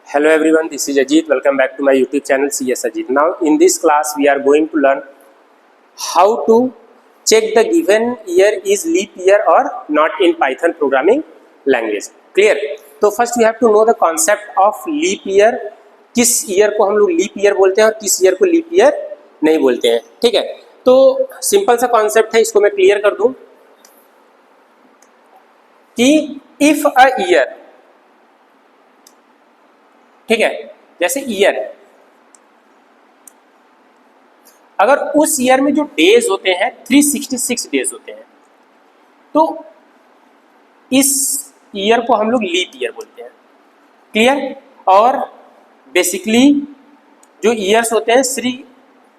Hello everyone, this is Ajit. Welcome back to my YouTube channel CS Ajit. Now in this class we are going to learn how to check the given year is leap year or not in Python programming language. Clear? तो first we have to know the concept of leap year. किस year को हम लोग leap year बोलते हैं और किस year को लीप ईयर नहीं बोलते हैं. ठीक है, तो सिंपल सा कॉन्सेप्ट है, इसको मैं क्लियर कर दूं कि इफ अ ईयर, ठीक है, जैसे ईयर, अगर उस ईयर में जो डेज होते हैं 366 डेज होते हैं, तो इस ईयर को हम लोग लीप ईयर बोलते हैं. क्लियर? और बेसिकली जो ईयर्स होते हैं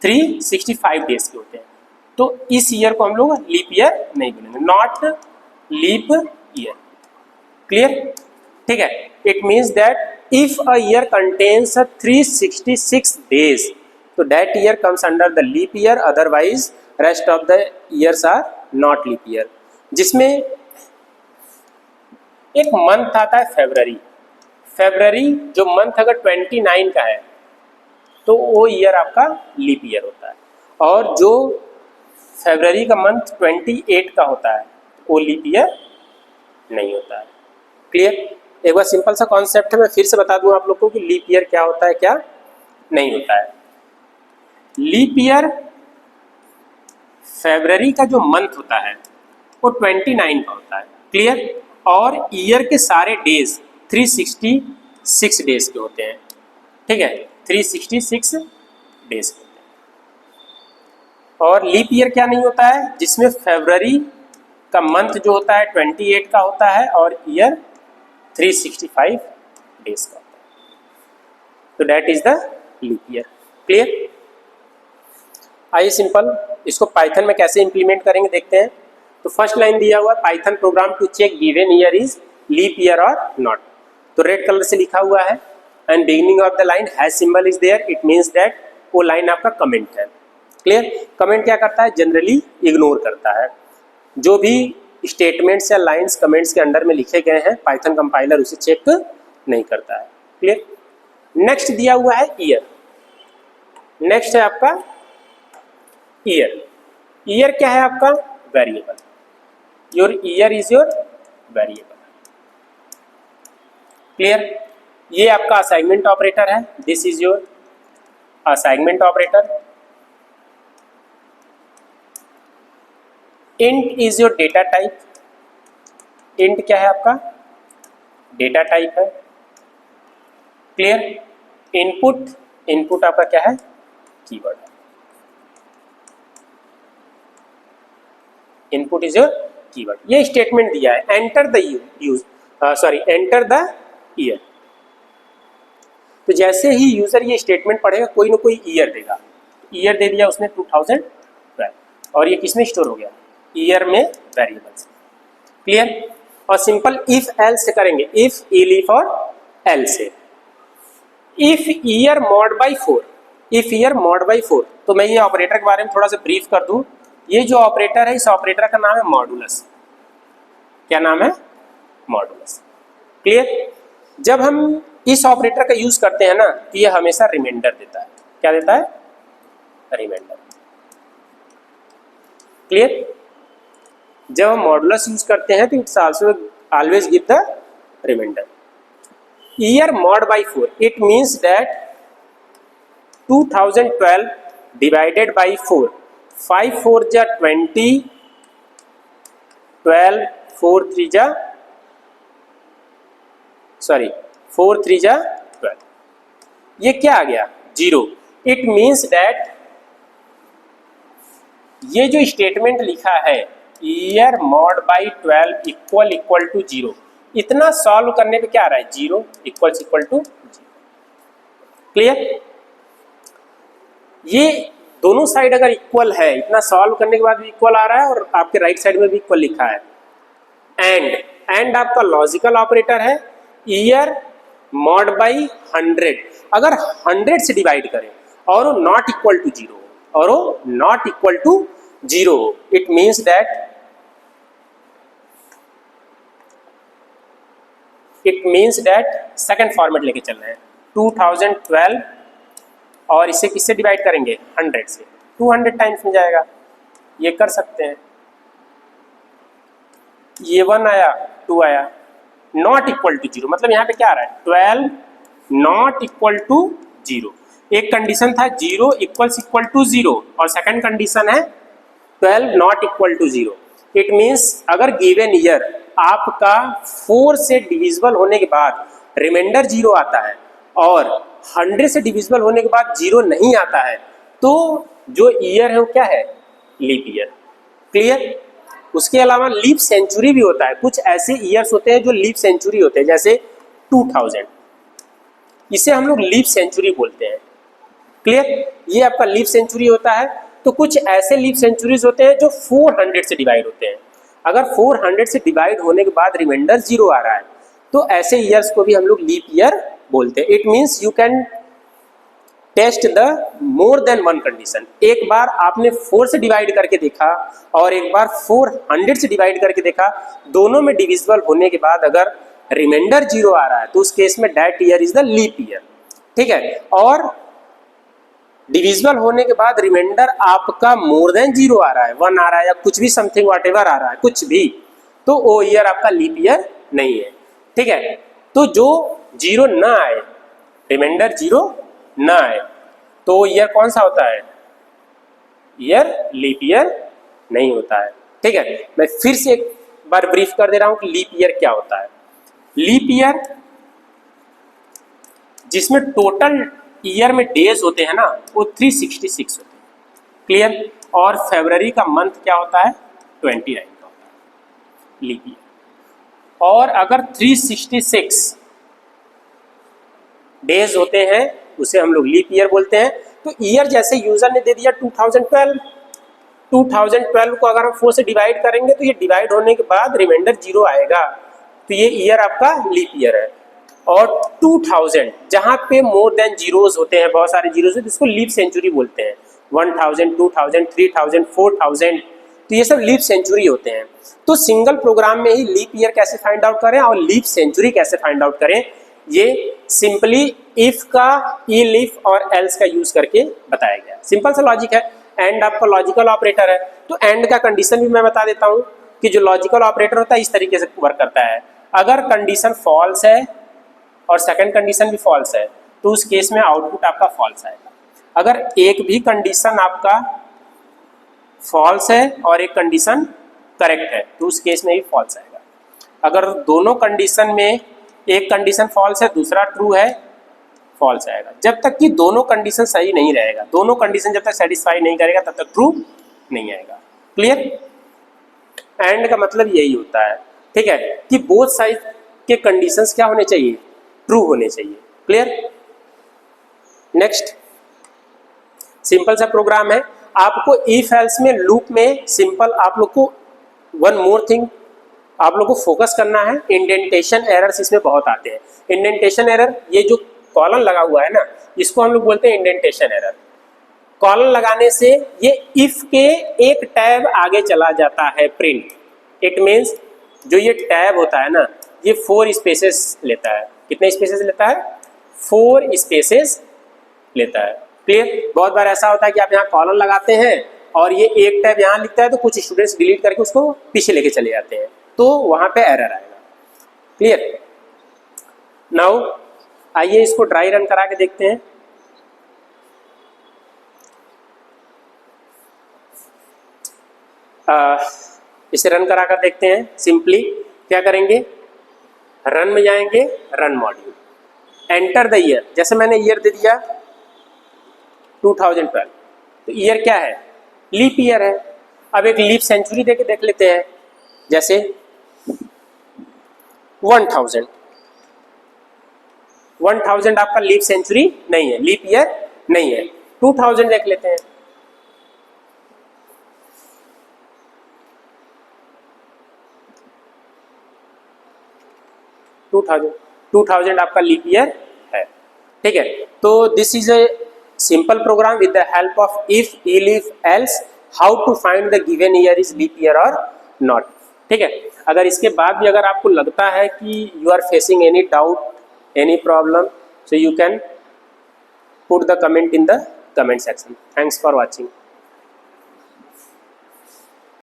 365 डेज के होते हैं, तो इस ईयर को हम लोग लीप ईयर नहीं बोलेंगे, नॉट लीप ईयर. क्लियर? ठीक है, it means that if a year contains 366 days, so that year comes under the leap year, otherwise rest of the years are not leap year. जिसमें एक month आता है फरवरी. फरवरी जो month अगर 29 का है तो वो ईयर आपका लीप ईयर होता है, और जो फरवरी का मंथ 28 का होता है वो लीप ईयर नहीं होता है. क्लियर? एक बार सिंपल सा कॉन्सेप्ट है, मैं फिर से बता दूं आप लोग को कि लीप ईयर क्या होता है, क्या नहीं होता है. लीप ईयर फरवरी का जो मंथ होता है वो 29 का होता है. क्लियर? और ईयर के सारे डेज 366 डेज के होते हैं. ठीक है, 366 डेज के होते हैं. और लीप ईयर क्या नहीं होता है, जिसमें फरवरी का मंथ जो होता है 28 का होता है और ईयर 365 डेज का होता है. तो that is the leap year. Clear? आइए सिंपल इसको पाइथन में कैसे इंप्लीमेंट करेंगे देखते हैं. तो फर्स्ट लाइन दिया हुआ Python program to check given year is leap year or not. तो रेड कलर से लिखा हुआ है and beginning of the line has symbol is there, it means that वो लाइन आपका कमेंट है. क्लियर? कमेंट क्या करता है, जनरली इग्नोर करता है. जो भी स्टेटमेंट्स या लाइंस कमेंट्स के अंडर में लिखे गए हैं पाइथन कंपाइलर उसे चेक नहीं करता है. क्लियर? नेक्स्ट दिया हुआ है ईयर. नेक्स्ट है आपका ईयर. ईयर क्या है आपका, variable. Your year is your variable. Clear? ये आपका असाइनमेंट ऑपरेटर है, this is your assignment operator. int is your data type. int क्या है आपका, डेटा टाइप है. क्लियर? इनपुट, इनपुट आपका क्या है, कीवर्ड है. Input is your keyword. ये स्टेटमेंट दिया है, enter the enter the year. तो जैसे ही यूजर ये स्टेटमेंट पढ़ेगा कोई ना कोई ईयर देगा. ईयर दे दिया उसने 2012, और ये किसमें स्टोर हो गया, ईयर में वेरिएबल्स. क्लियर? और सिंपल इफ एल्स से करेंगे, इफ, इफ और एल्स से. If year mod by 4, if year mod by 4. तो मैं ये ऑपरेटर के बारे में थोड़ा सा ब्रीफ कर दूं. ये जो ऑपरेटर है, इस ऑपरेटर का नाम है मॉडुलस. क्या नाम है, मॉडुलस. क्लियर? जब हम इस ऑपरेटर का यूज करते हैं ना, तो ये हमेशा रिमाइंडर देता है. क्या देता है, रिमाइंडर. क्लियर? जब हम मॉडुलस यूज करते हैं तो it's also always give the reminder. Year mod by 4, it means that 2012 divided by 4. 5 4 जा 20, 12 4 3 जा 12. ये क्या आ गया, 0. इट मीन्स दैट ये जो स्टेटमेंट लिखा है year mod by 12 equal to 0, इतना सॉल्व करने पे क्या आ रहा है, 0 इक्वल टू 0. क्लियर? ये दोनों साइड अगर इक्वल है, इतना सॉल्व करने के बाद भी इक्वल आ रहा है और आपके राइट साइड में भी इक्वल लिखा है. एंड आपका लॉजिकल ऑपरेटर है. ईयर मॉड बाई 100, अगर 100 से डिवाइड करें और वो नॉट इक्वल टू 0, और वो not equal to 0, it means that it means that second format लेके चल रहे हैं. 2012 और इसे किससे डिवाइड करेंगे 100 से, 200 टाइम्स में जाएगा, ये कर सकते हैं। ये 1 आया 2 आया, नॉट इक्वल टू 0, मतलब यहाँ पे क्या आ रहा है 12 नॉट इक्वल टू 0। एक कंडीशन था 0 इक्वल टू 0 और सेकंड कंडीशन है 12 not equal to 0। It means अगर गिवन ईयर आपका 4 से डिविजिबल होने के बाद रिमाइंडर 0 आता है और 100 से डिविजिबल होने के बाद 0 नहीं आता है, तो जो ईयर है वो क्या है लीप ईयर। क्लियर। उसके अलावा लीप सेंचुरी भी होता है, कुछ ऐसे ईयर्स होते हैं जो लीप सेंचुरी होते हैं, जैसे 2000, इसे हम लोग लीप सेंचुरी बोलते हैं। क्लियर। ये आपका लीप सेंचुरी होता है। तो कुछ ऐसे लीप सेंचुरीज होते हैं जो 400 से डिवाइड होते हैं। अगर 400 से डिवाइड होने के बाद रिमाइंडर 0 आ रहा है तो ऐसे ईयर्स को भी हम लोग लीप ईयर बोलते हैं। It means you can test the more than one condition. एक बार आपने 4 से डिवाइड करके देखा और एक बार 400 से डिवाइड करके देखा, दोनों में डिविजिबल होने के बाद अगर रिमाइंडर 0 आ रहा है तो उस केस में that year is the leap year. ठीक है। और डिविजिबल होने के बाद रिमाइंडर आपका मोर देन 0 आ रहा है, 1 आ रहा है या कुछ भी समथिंग व्हाटएवर आ रहा है, कुछ भी, तो वो ईयर आपका लीप ईयर नहीं है। ठीक है। तो जो 0 ना आए, रिमाइंडर 0 ना आए, तो ईयर कौन सा होता है, ईयर लीप ईयर नहीं होता है। ठीक है। मैं फिर से एक बार ब्रीफ कर दे रहा हूं कि लीप ईयर क्या होता है। लीप ईयर जिसमें टोटल ईयर में डेज होते हैं ना वो 366 होते हैं। क्लियर। और फरवरी का मंथ क्या होता है 29 का होता है लीप ईयर। और अगर 366 डेज होते हैं उसे हम लोग लीप ईयर बोलते हैं। तो ईयर जैसे यूजर ने दे दिया 2012 को अगर हम 4 से डिवाइड करेंगे तो ये डिवाइड होने के बाद रिमाइंडर 0 आएगा, तो ये ईयर आपका लीप ईयर है। और 2000 जहां पे मोर देन जीरोज होते हैं, बहुत सारे जीरोज होते हैं, जिसको लीप सेंचुरी बोलते हैं, 1000 2000 3000 4000, तो ये सब लीप सेंचुरी होते हैं। तो सिंगल प्रोग्राम में ही लीप ईयर कैसे फाइंड आउट करें और लीप सेंचुरी कैसे फाइंड आउट करें, ये सिंपली इफ का, इफ और एल्स का यूज करके बताया गया। सिंपल सा लॉजिक है। एंड आपका लॉजिकल ऑपरेटर है, तो एंड का कंडीशन भी मैं बता देता हूं कि जो लॉजिकल ऑपरेटर होता है इस तरीके से वर्क करता है। अगर कंडीशन फॉल्स है और सेकंड कंडीशन भी फॉल्स है तो उस केस में आउटपुट आपका फॉल्स आएगा। अगर एक भी कंडीशन आपका फॉल्स है और एक कंडीशन करेक्ट है तो उस केस में भी फॉल्स आएगा। अगर दोनों कंडीशन में एक कंडीशन फॉल्स है दूसरा ट्रू है, फॉल्स आएगा। जब तक कि दोनों कंडीशन सही नहीं रहेगा, दोनों कंडीशन जब तक सेटिस्फाई नहीं करेगा तब तक ट्रू नहीं आएगा। क्लियर। एंड का मतलब यही होता है, ठीक है, कि बोथ साइड के कंडीशंस क्या होने चाहिए, ट्रू होने चाहिए। क्लियर। नेक्स्ट सिंपल सा प्रोग्राम है। आपको इफ एल्स में लूप में सिंपल आप लोग को वन मोर थिंग आप लोग को फोकस करना है, इंडेंटेशन एरर्स इसमें बहुत आते हैं। इंडेंटेशन एरर, ये जो कॉलन लगा हुआ है ना, इसको हम लोग बोलते हैं इंडेंटेशन एरर। कॉलन लगाने से ये इफ के एक टैब आगे चला जाता है प्रिंट। इट मीन्स जो ये टैब होता है ना, ये 4 स्पेसेस लेता है। कितने स्पेसेस लेता है, 4 स्पेसेस लेता है। क्लियर। बहुत बार ऐसा होता है कि आप यहाँ कॉलन लगाते हैं और ये एक टैब यहाँ लिखता है तो कुछ स्टूडेंट्स डिलीट करके उसको पीछे लेके चले जाते हैं, तो वहां पे एरर आएगा। क्लियर। नाउ आइए इसको ड्राई रन करा के देखते हैं। इसे रन करा कर देखते हैं। सिंपली क्या करेंगे, रन में जाएंगे, run module, enter the year. जैसे मैंने ईयर दे दिया 2012, तो ईयर क्या है, लीप ईयर है। अब एक लीप सेंचुरी देके देख लेते हैं, जैसे 1000 आपका लीप सेंचुरी नहीं है, लीप ईयर नहीं है। 2000 देख लेते हैं। टू थाउजेंड आपका लीप ईयर है। ठीक है। तो this is a simple program with the help of if, if, else, how to find the given year is leap year or not. ठीक है। अगर इसके बाद भी अगर आपको लगता है कि you are facing any doubt, any problem, So you can put the comment in the comment section. Thanks for watching.